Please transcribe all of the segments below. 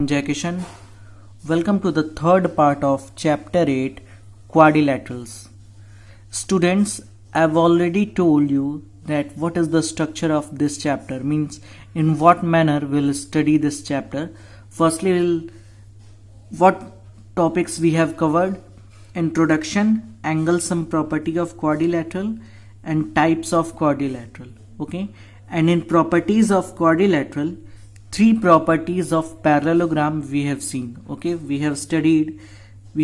Jai Kishan. Welcome to the third part of Chapter 8 Quadrilaterals. Students, I've already told you that what is the structure of this chapter, means in what manner we'll study this chapter. Firstly, what topics we have covered: introduction, angle sum property of quadrilateral, and types of quadrilateral. Okay, and in properties of quadrilateral, three properties of parallelogram we have seen. Okay, we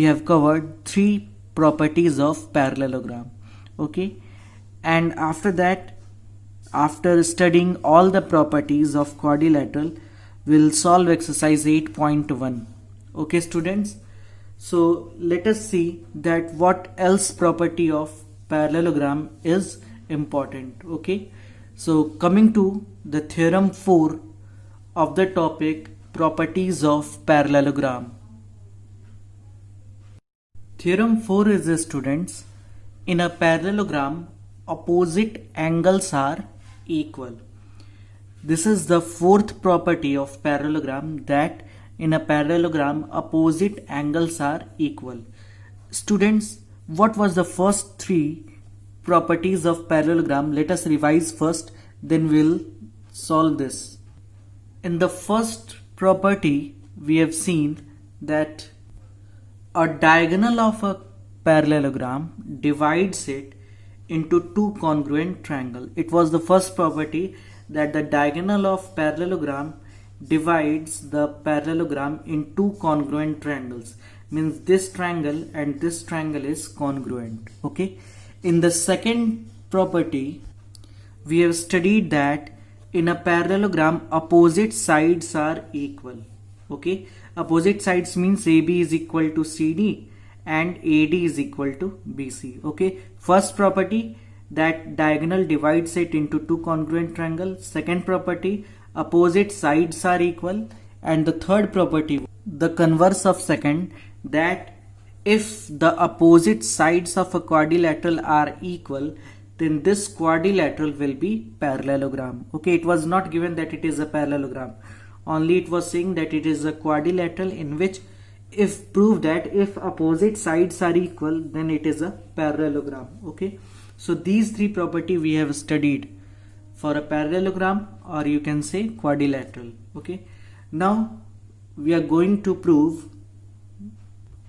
have covered three properties of parallelogram. Okay, and after studying all the properties of quadrilateral, we'll solve exercise 8.1. Okay students, so let us see that what else property of parallelogram is important. Okay, so coming to the theorem 4 of the topic properties of parallelogram. Theorem 4 is, students, in a parallelogram opposite angles are equal. This is the fourth property of parallelogram, that in a parallelogram opposite angles are equal. Students, what was the first three properties of parallelogram? Let us revise first, then we'll solve this. In the first property, we have seen that a diagonal of a parallelogram divides it into two congruent triangles. It was the first property, that the diagonal of parallelogram divides the parallelogram in two congruent triangles. Means this triangle and this triangle is congruent. Okay. In the second property, we have studied that in a parallelogram opposite sides are equal. Okay, opposite sides means AB is equal to CD and AD is equal to BC. Okay, first property, that diagonal divides it into two congruent triangles. Second property, opposite sides are equal. And the third property, the converse of second, that if the opposite sides of a quadrilateral are equal, then this quadrilateral will be parallelogram. Okay, it was not given that it is a parallelogram, only it was saying that it is a quadrilateral in which if prove that if opposite sides are equal, then it is a parallelogram. Okay, so these three property we have studied for a parallelogram, or you can say quadrilateral. Okay, now we are going to prove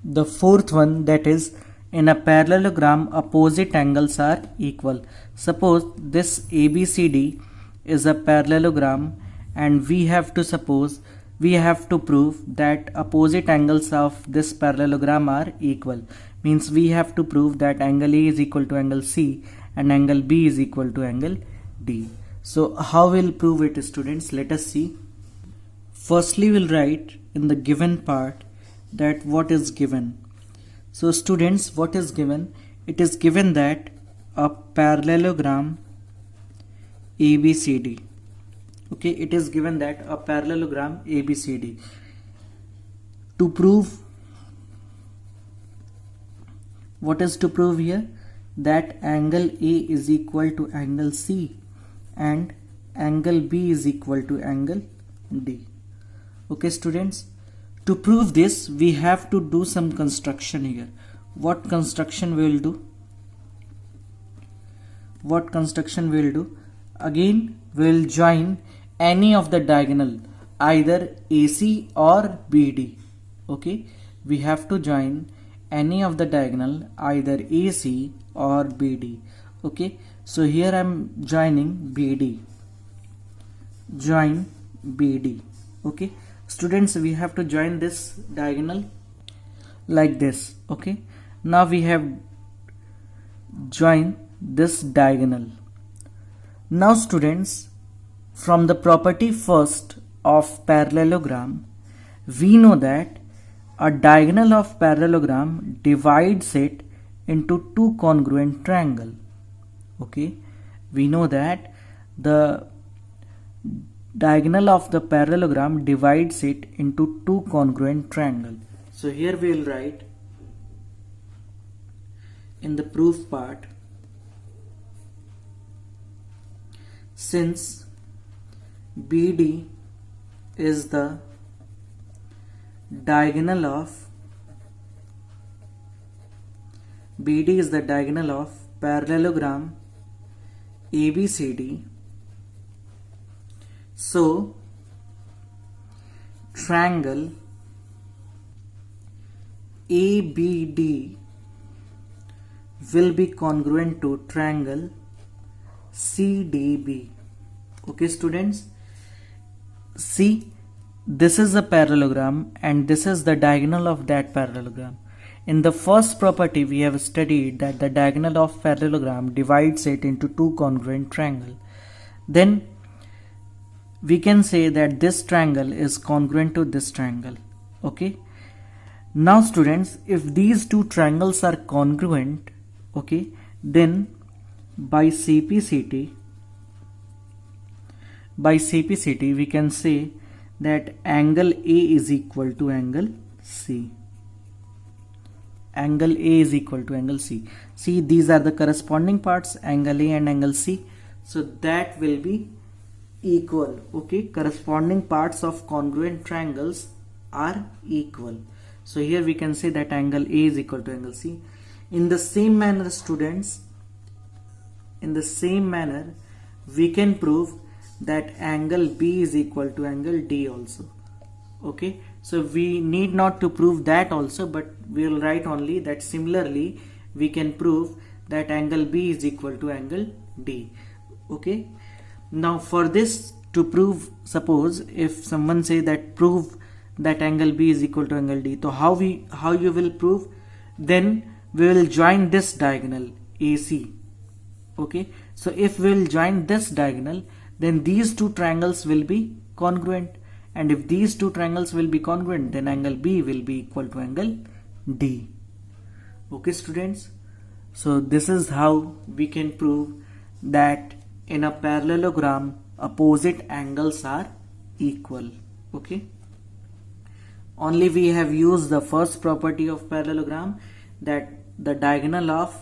the fourth one, that is in a parallelogram opposite angles are equal. Suppose this ABCD is a parallelogram, and we have to prove that opposite angles of this parallelogram are equal. Means we have to prove that angle A is equal to angle C and angle B is equal to angle D. So how we'll prove it, students? Let us see. Firstly, we'll write in the given part that what is given. So students, what is given? It is given that a parallelogram ABCD. Okay, it is given that a parallelogram ABCD. To prove, what is to prove here? That angle A is equal to angle C and angle B is equal to angle D. Okay students, to prove this we have to do some construction here. What construction we will do? Again we will join any of the diagonal, either AC or BD. Okay, we have to join any of the diagonal, either AC or BD. Okay, so here I am joining BD. Join BD. Okay, students, we have to join this diagonal like this. Okay, now we have joined this diagonal. Now students, from the property first of parallelogram, we know that a diagonal of parallelogram divides it into two congruent triangles. Okay, we know that the diagonal of the parallelogram divides it into two congruent triangles. So here we will write in the proof part, since BD is the diagonal of BD is the diagonal of parallelogram ABCD. So triangle ABD will be congruent to triangle CDB. Okay students, see, this is a parallelogram and this is the diagonal of that parallelogram. In the first property we have studied that the diagonal of parallelogram divides it into two congruent triangles. Then we can say that this triangle is congruent to this triangle. Okay, now students, if these two triangles are congruent, okay, then by CPCT we can say that angle A is equal to angle C. Angle A is equal to angle C. See, these are the corresponding parts, angle A and angle C. So that will be equal. Okay, corresponding parts of congruent triangles are equal. So here we can say that angle A is equal to angle C. In the same manner students, in the same manner we can prove that angle B is equal to angle D also. Okay, so we need not to prove that also, but we will write only that similarly we can prove that angle B is equal to angle D. Okay, now for this to prove, suppose if someone say that prove that angle B is equal to angle D, so how you will prove? Then we will join this diagonal AC. Okay, so if we will join this diagonal, then these two triangles will be congruent, and if these two triangles will be congruent, then angle B will be equal to angle D. Okay students, so this is how we can prove that in a parallelogram opposite angles are equal. Okay, only we have used the first property of parallelogram, that the diagonal of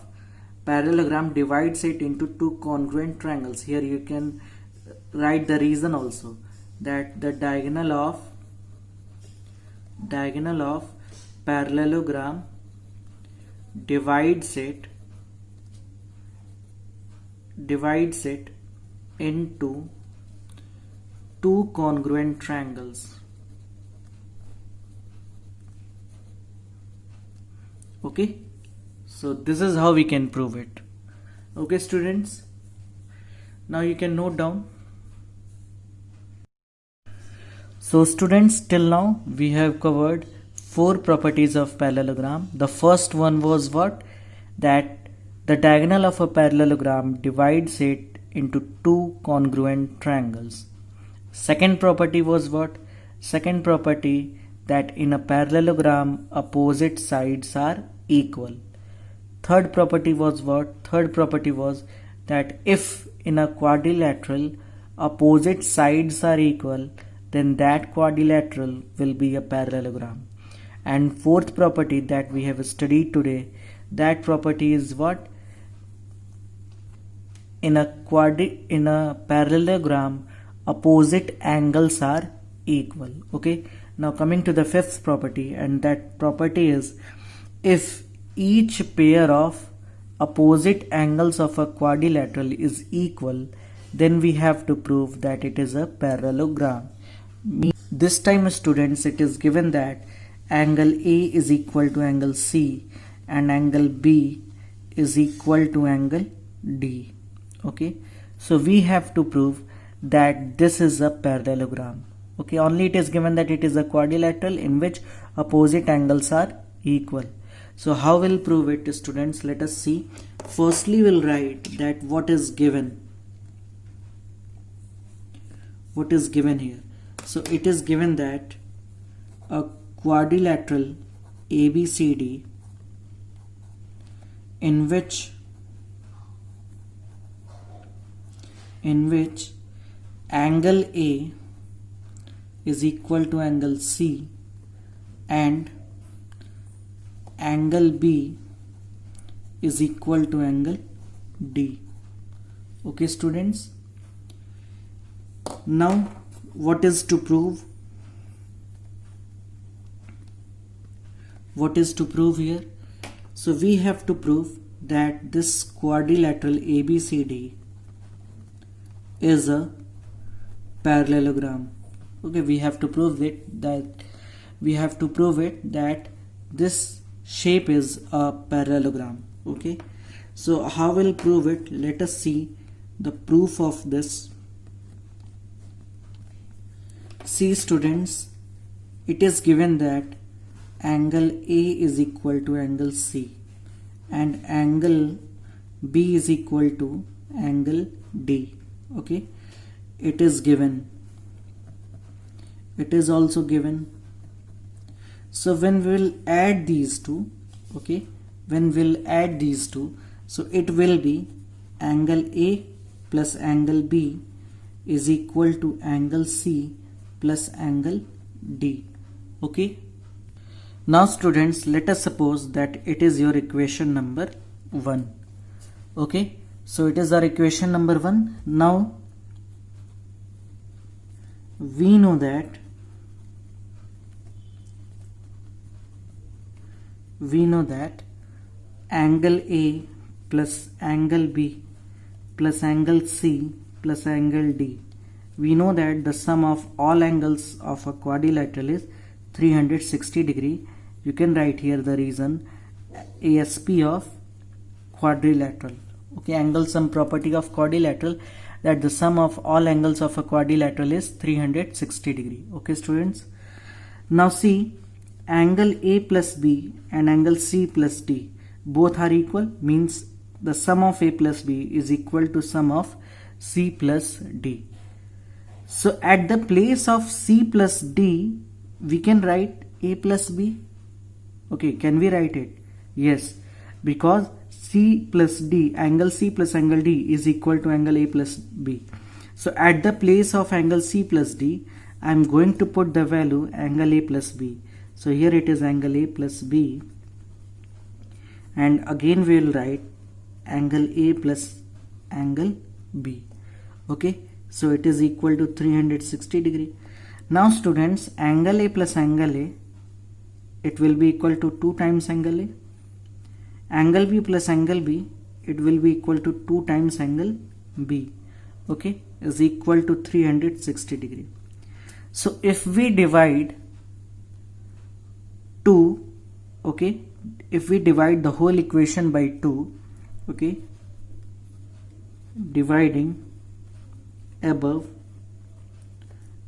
parallelogram divides it into two congruent triangles. Here you can write the reason also, that the diagonal of parallelogram divides it into two congruent triangles. Okay, so this is how we can prove it. Okay students, now you can note down. So students, till now we have covered four properties of parallelogram. The first one was what? That the diagonal of a parallelogram divides it into two congruent triangles. Second property was what? Second property, that in a parallelogram opposite sides are equal. Third property was what? Third property was that if in a quadrilateral opposite sides are equal, then that quadrilateral will be a parallelogram. And fourth property that we have studied today, that property is what? In a parallelogram opposite angles are equal. Okay, now coming to the fifth property, and that property is, if each pair of opposite angles of a quadrilateral is equal, then we have to prove that it is a parallelogram. This time students, it is given that angle A is equal to angle C and angle B is equal to angle D. Okay, so we have to prove that this is a parallelogram. Okay, only it is given that it is a quadrilateral in which opposite angles are equal. So how we'll prove it students? Let us see. Firstly we'll write that what is given. What is given here? So it is given that a quadrilateral ABCD in which angle A is equal to angle C and angle B is equal to angle D. Okay students, now what is to prove? What is to prove here? So we have to prove that this quadrilateral ABCD is a parallelogram. Okay, we have to prove it that this shape is a parallelogram. Okay, so how we'll prove it? Let us see the proof of this. See students, it is given that angle A is equal to angle C and angle B is equal to angle D. Okay, it is given. It is also given. So when we will add these two, okay, so it will be angle A plus angle B is equal to angle C plus angle D. Okay. Now students, let us suppose that it is your equation number 1. Okay, so it is our equation number 1. Now we know that angle A plus angle B plus angle C plus angle D, we know that the sum of all angles of a quadrilateral is 360 degree. You can write here the reason, ASP of quadrilateral. Okay, angle sum property of quadrilateral, that the sum of all angles of a quadrilateral is 360 degree. Okay students, now see, angle A plus B and angle C plus D both are equal, means the sum of A plus B is equal to sum of C plus D. So at the place of C plus D we can write A plus B. Okay, can we write it? Yes, because C plus D, angle C plus angle D is equal to angle A plus B. So at the place of angle C plus D, I am going to put the value angle A plus B. So here it is angle A plus B, and again we will write angle A plus angle B. Okay, so it is equal to 360 degree. Now students, angle A plus angle A, it will be equal to 2 times angle A. Angle B plus angle B, it will be equal to 2 times angle B. Okay, is equal to 360 degree. So if we divide 2, okay, if we divide the whole equation by 2, okay, dividing above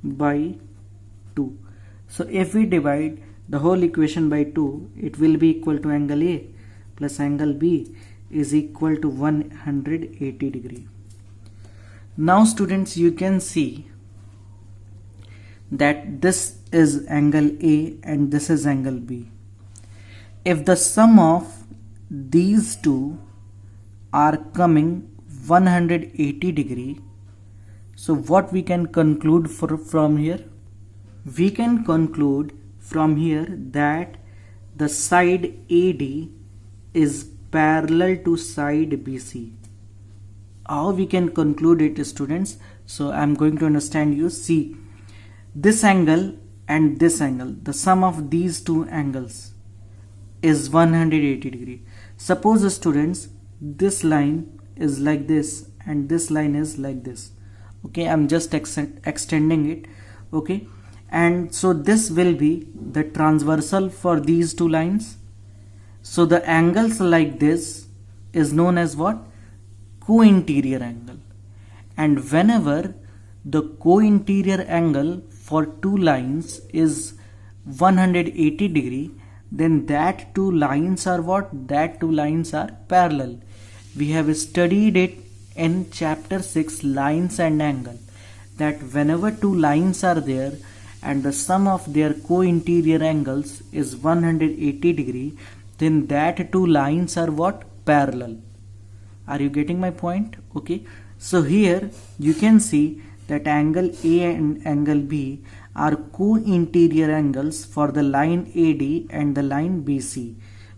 by 2. So if we divide the whole equation by 2, it will be equal to angle A plus angle B is equal to 180 degree. Now students, you can see that this is angle A and this is angle B. If the sum of these two are coming 180 degree, so what we can conclude from here? We can conclude from here that the side AD is parallel to side BC. How we can conclude it, students? So I am going to understand you. See, this angle and this angle, the sum of these two angles is 180 degree. Suppose students, this line is like this and this line is like this. Okay, I'm just extending it. Okay, and so this will be the transversal for these two lines. So the angles like this is known as what? Co-interior angle. And whenever the co-interior angle for two lines is 180 degree, then that two lines are what? That two lines are parallel. We have studied it in chapter 6, lines and angle, that whenever two lines are there and the sum of their co-interior angles is 180 degree, then that two lines are what? Parallel. Are you getting my point? Okay, so here you can see that angle A and angle B are co-interior angles for the line AD and the line BC.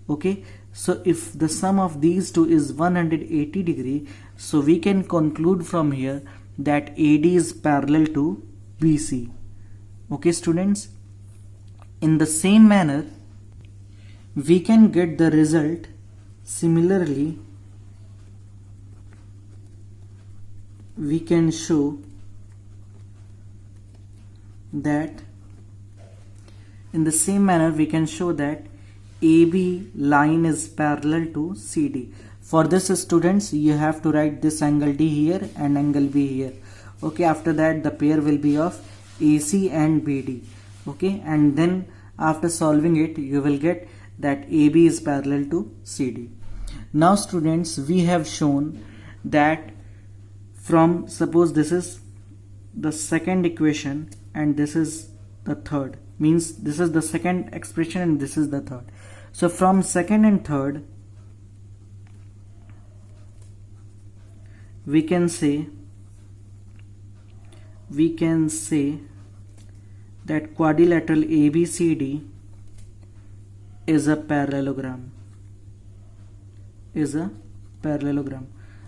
Okay, so if the sum of these two is 180 degree, so we can conclude from here that AD is parallel to BC. Okay students, in the same manner we can get the result similarly. We can show that in the same manner we can show that AB line is parallel to CD. For this, students, you have to write this angle D here and angle B here. Okay, after that the pair will be of AC and BD. Okay, and then after solving it you will get that AB is parallel to CD. Now students, we have shown that from, suppose this is the second equation and this is the third, means this is the second expression and this is the third. So from second and third we can say that quadrilateral ABCD is a parallelogram.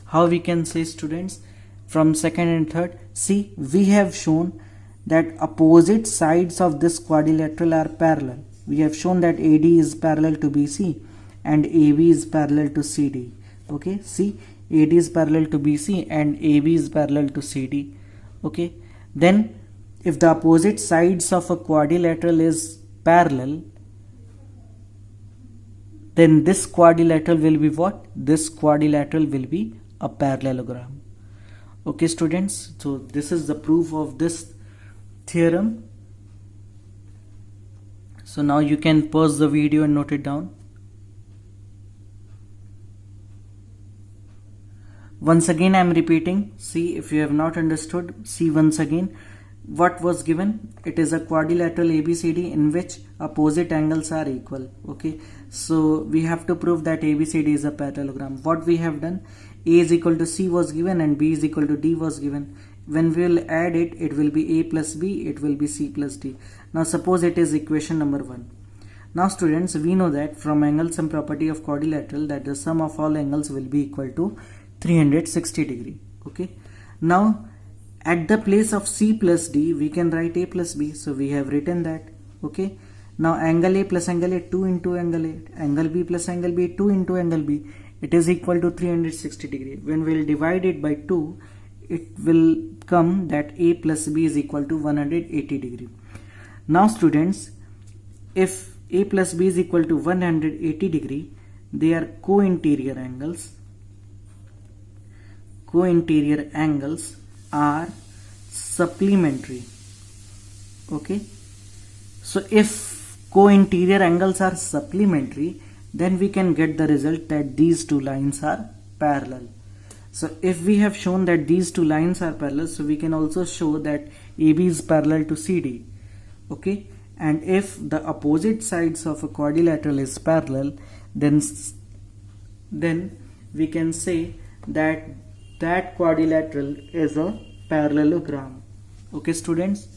How we can say, students? From second and third, see, we have shown that opposite sides of this quadrilateral are parallel. We have shown that AD is parallel to BC and AB is parallel to CD. Okay, see, AD is parallel to BC and AB is parallel to CD. Okay, then if the opposite sides of a quadrilateral is parallel, then this quadrilateral will be what? This quadrilateral will be a parallelogram. Okay, students, so this is the proof of this theorem. So now you can pause the video and note it down. Once again I am repeating. See, if you have not understood, see once again what was given. It is a quadrilateral ABCD in which opposite angles are equal. Okay, so we have to prove that ABCD is a parallelogram. What we have done, A is equal to C was given and B is equal to D was given. When we will add it, it will be A plus B, it will be C plus D. Now suppose it is equation number 1. Now students, we know that from angle sum property of quadrilateral that the sum of all angles will be equal to 360 degree. Okay, now at the place of C plus D we can write A plus B, so we have written that. Okay, now angle A plus angle A, 2 into angle A, angle B plus angle B, 2 into angle B, it is equal to 360 degree. When we will divide it by 2, it will come that A plus B is equal to 180 degree. Now students, if A plus B is equal to 180 degree, they are co-interior angles. Co-interior angles are supplementary. Okay, so if co-interior angles are supplementary, then we can get the result that these two lines are parallel. So if we have shown that these two lines are parallel, so we can also show that AB is parallel to CD. Okay, and if the opposite sides of a quadrilateral is parallel, then we can say that that quadrilateral is a parallelogram. Okay, students.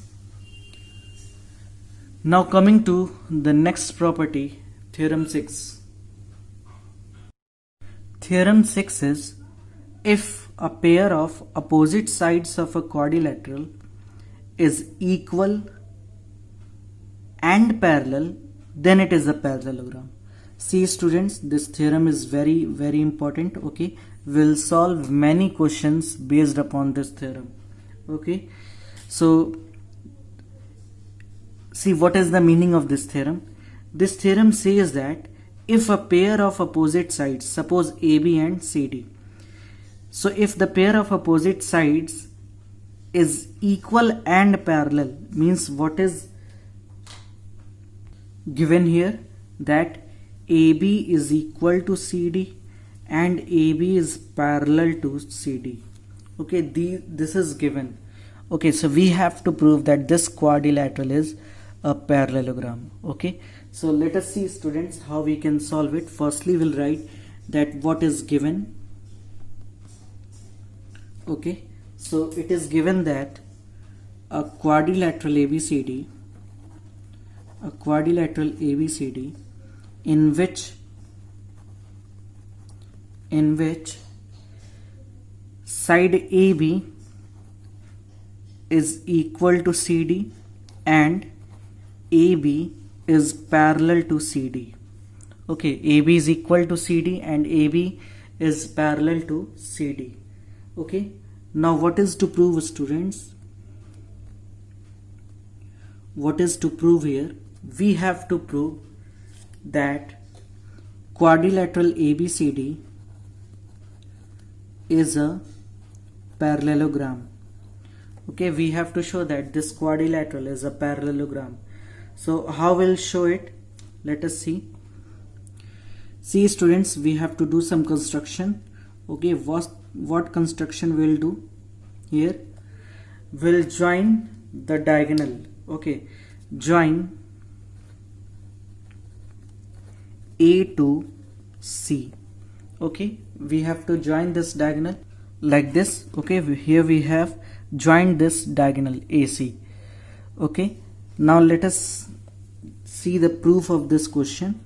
Now coming to the next property, theorem 6. Theorem 6 is, if a pair of opposite sides of a quadrilateral is equal and parallel, then it is a parallelogram. See students, this theorem is very important. Okay, we'll solve many questions based upon this theorem. Okay, so see, what is the meaning of this theorem? This theorem says that if a pair of opposite sides, suppose AB and CD, so if the pair of opposite sides is equal and parallel, means what is given here, that AB is equal to CD and AB is parallel to CD. Okay, this is given. Okay, so we have to prove that this quadrilateral is a parallelogram. Okay, so let us see students how we can solve it. Firstly, we'll write that what is given. Okay, so it is given that a quadrilateral ABCD in which side AB is equal to CD and AB is parallel to CD. Okay, AB is equal to CD and AB is parallel to CD. Okay, now what is to prove, students? What is to prove here? We have to prove that quadrilateral ABCD is a parallelogram. Okay, we have to show that this quadrilateral is a parallelogram. So how we'll show it? Let us see. See, students, we have to do some construction. Okay, what construction we'll do here? We'll join the diagonal. Okay, join A to C. Okay, we have to join this diagonal like this. Okay, here we have joined this diagonal AC. Okay, now let us see the proof of this question.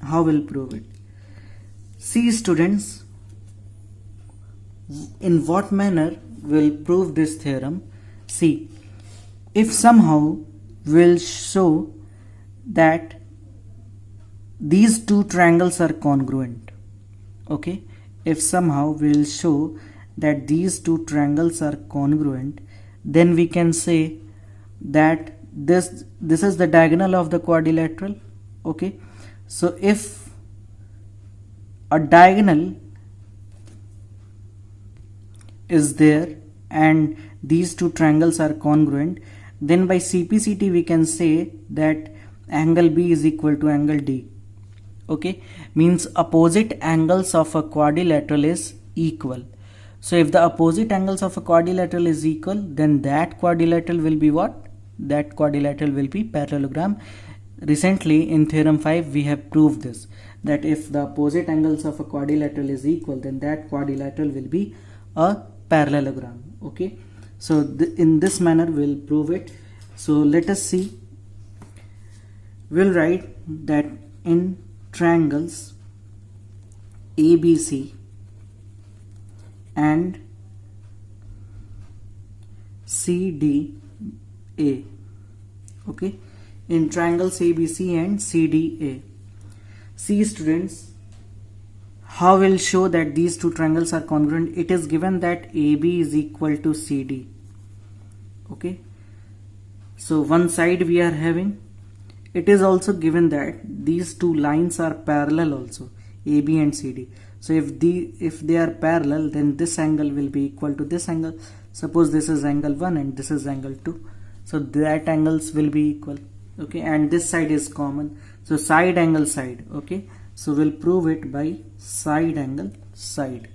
How we'll prove it? See, students, in what manner we'll prove this theorem? See, if somehow we'll show that these two triangles are congruent. Okay, if somehow we'll show that these two triangles are congruent, then we can say that this is the diagonal of the quadrilateral. Okay, so if a diagonal is there and these two triangles are congruent, then by CPCT we can say that angle B is equal to angle D. Okay, means opposite angles of a quadrilateral is equal. So if the opposite angles of a quadrilateral is equal, then that quadrilateral will be what? That quadrilateral will be parallelogram. Recently in theorem 5 we have proved this, that if the opposite angles of a quadrilateral is equal, then that quadrilateral will be a parallelogram. Okay, so in this manner we'll prove it. So let us see. We'll write that in triangles ABC and CDA. Okay, in triangles ABC and CDA. See, students, how we'll show that these two triangles are congruent? It is given that AB is equal to CD. Okay, so one side we are having. It is also given that these two lines are parallel also, AB and CD. So if they are parallel, then this angle will be equal to this angle. Suppose this is angle 1 and this is angle 2. So that angles will be equal. Okay, and this side is common. So side angle side. Okay, so we'll prove it by side angle side.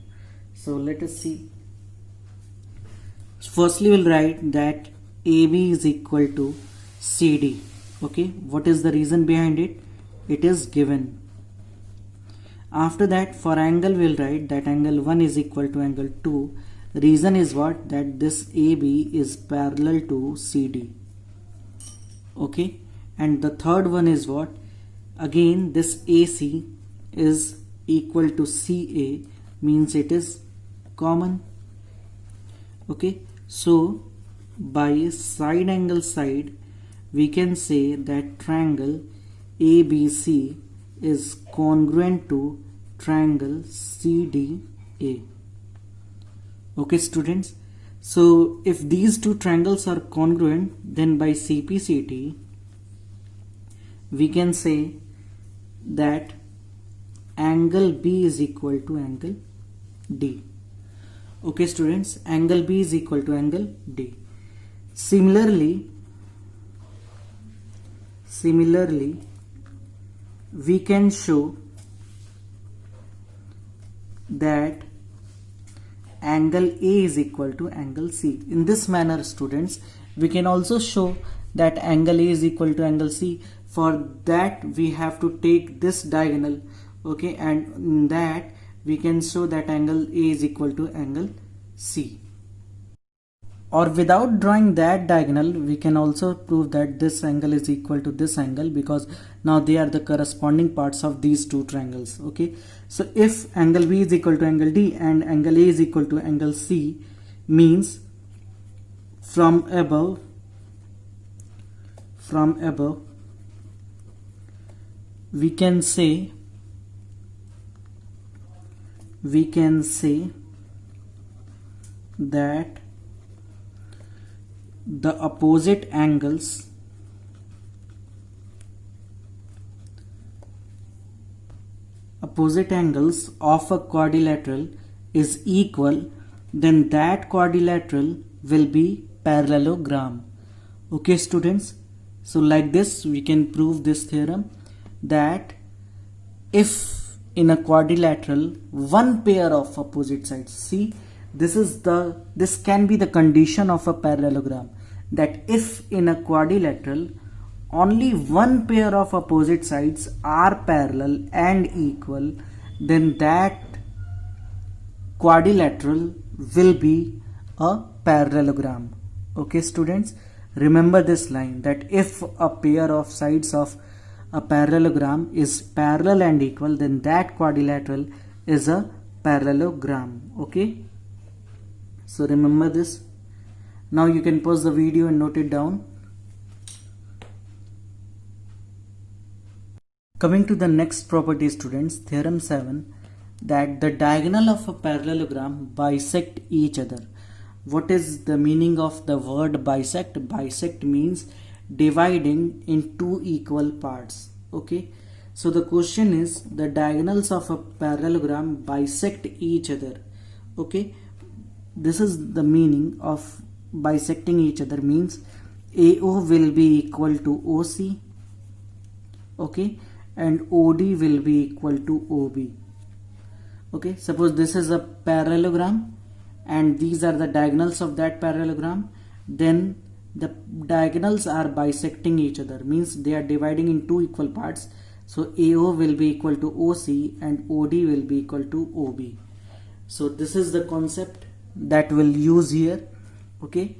So let us see. Firstly, we'll write that AB is equal to CD. Okay, what is the reason behind it? It is given. After that, for angle we'll write that angle 1 is equal to angle 2. Reason is what? That this AB is parallel to CD. Okay, and the third one is what? Again, this AC is equal to CA, means it is common. Okay, so by side angle side we can say that triangle ABC is congruent to triangle CDA. Okay, students, so if these two triangles are congruent, then by CPCT we can say that angle B is equal to angle D. Okay, students, angle B is equal to angle D. Similarly, we can show that angle A is equal to angle C. In this manner, students, we can also show that angle A is equal to angle C. For that we have to take this diagonal. Okay, and in that we can show that angle A is equal to angle C. Or without drawing that diagonal, we can also prove that this angle is equal to this angle, because now they are the corresponding parts of these two triangles. Okay, so if angle B is equal to angle D and angle A is equal to angle C, means from above we can say that the opposite angles of a quadrilateral is equal, then that quadrilateral will be parallelogram. Okay students, so like this we can prove this theorem, that if in a quadrilateral one pair of opposite sides, see this can be the condition of a parallelogram, that if in a quadrilateral only one pair of opposite sides are parallel and equal, then that quadrilateral will be a parallelogram. Okay students, remember this line, that if a pair of sides of a parallelogram is parallel and equal, then that quadrilateral is a parallelogram. Okay, so remember this. Now you can pause the video and note it down. Coming to the next property students, theorem 7, that the diagonal of a parallelogram bisect each other. What is the meaning of the word bisect? Bisect means dividing in two equal parts. Okay, so the question is, the diagonals of a parallelogram bisect each other. Okay, this is the meaning of bisecting each other, means AO will be equal to OC, okay, and OD will be equal to OB. Okay, suppose this is a parallelogram and these are the diagonals of that parallelogram, then the diagonals are bisecting each other, means they are dividing in two equal parts. So AO will be equal to OC and OD will be equal to OB. So this is the concept that we'll use here. Okay,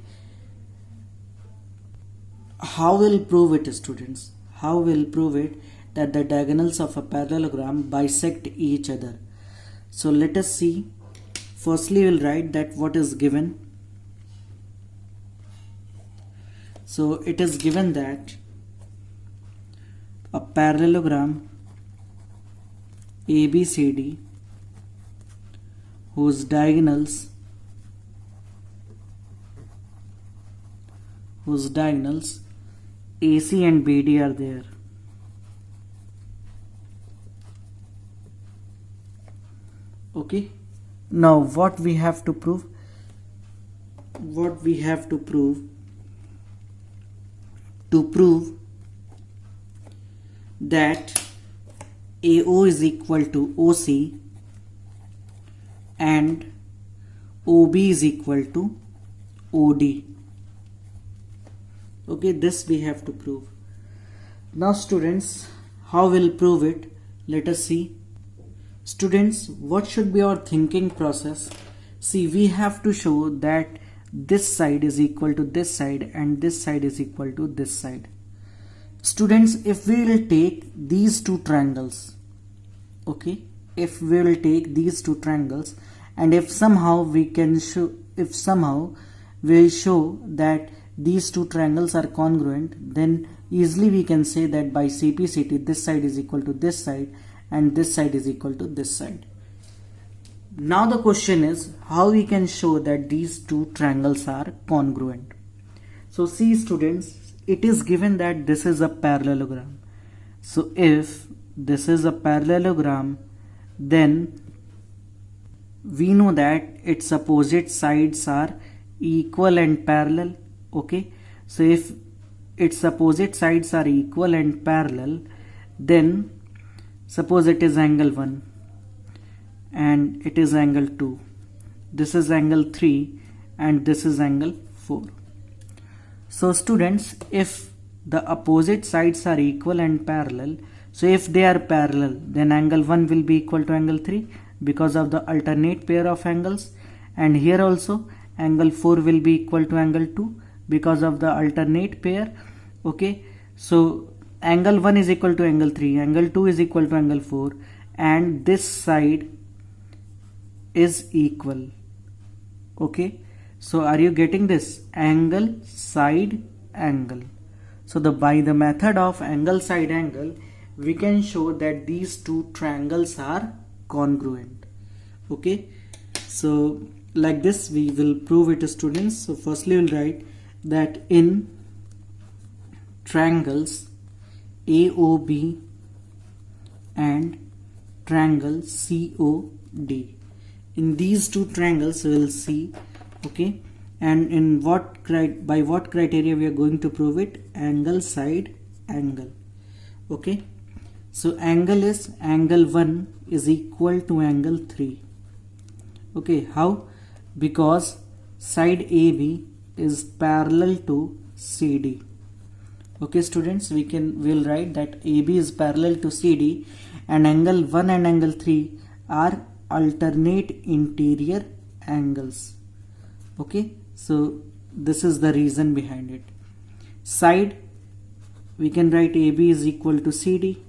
how will prove it students? How will prove it that the diagonals of a parallelogram bisect each other? So let us see. Firstly, we'll write that what is given. So it is given that a parallelogram ABCD whose diagonals AC and BD are there. Okay, now what we have to prove? To prove that AO is equal to OC and OB is equal to OD. Okay, this we have to prove. Now students, how we'll prove it? Let us see. Students, what should be our thinking process? See, we have to show that this side is equal to this side and this side is equal to this side. Students, if we will take these two triangles, okay, if we will take these two triangles and if somehow we show that these two triangles are congruent, then easily we can say that by CP/CT this side is equal to this side and this side is equal to this side. Now the question is, how we can show that these two triangles are congruent? So see students, it is given that this is a parallelogram. So if this is a parallelogram, then we know that its opposite sides are equal and parallel. Okay, so if its opposite sides are equal and parallel, then suppose it is angle 1 and it is angle 2, this is angle 3 and this is angle 4. So students, if the opposite sides are equal and parallel, so if they are parallel, then angle 1 will be equal to angle 3 because of the alternate pair of angles, and here also angle 4 will be equal to angle 2 because of the alternate pair. Okay, so angle 1 is equal to angle 3, angle 2 is equal to angle 4, and this side is equal. Okay, so are you getting this? Angle, side, angle. So by the method of angle, side, angle, we can show that these two triangles are congruent. Okay, so like this we will prove it, students. So firstly we'll write that in triangles AOB and triangle COD, in these two triangles we will see, okay, and in by what criteria we are going to prove it? Angle side angle. Okay, so angle is angle 1 is equal to angle 3. Okay, how? Because side AB is parallel to CD. Okay students, we'll write that AB is parallel to CD and angle 1 and angle 3 are alternate interior angles. Okay, so this is the reason behind it. Side, we can write AB is equal to CD.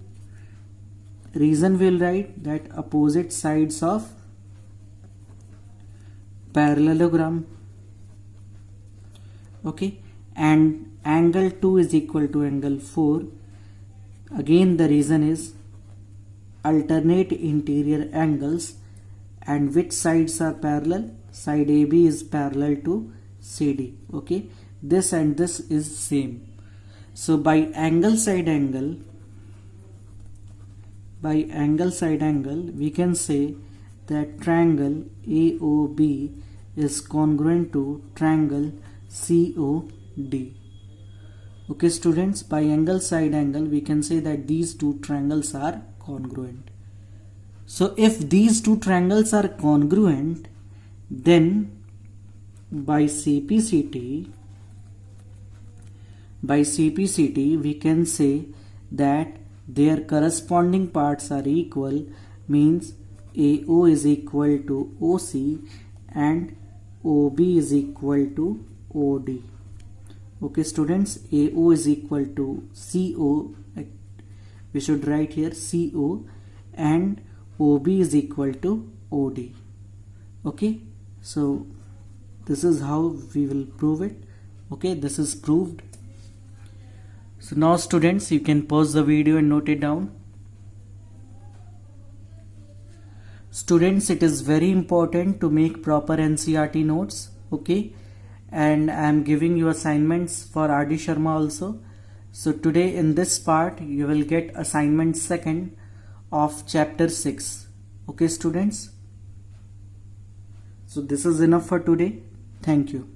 Reason we'll write that opposite sides of parallelogram. Okay, and angle 2 is equal to angle 4. Again the reason is alternate interior angles, and which sides are parallel? Side AB is parallel to CD. Okay, this and this is same. So by angle side angle we can say that triangle AOB is congruent to triangle COD. Okay students, by angle side angle we can say that these two triangles are congruent. So if these two triangles are congruent, then by CPCT we can say that their corresponding parts are equal, means AO is equal to OC and OB is equal to OD. Okay students, AO is equal to CO, we should write here CO, and OB is equal to OD. Okay, so this is how we will prove it. Okay, this is proved. So now students, you can pause the video and note it down. Students, it is very important to make proper NCERT notes. Okay, and I am giving you assignments for RD Sharma also. So today in this part you will get assignment 2nd of chapter 6. Okay students, so this is enough for today. Thank you.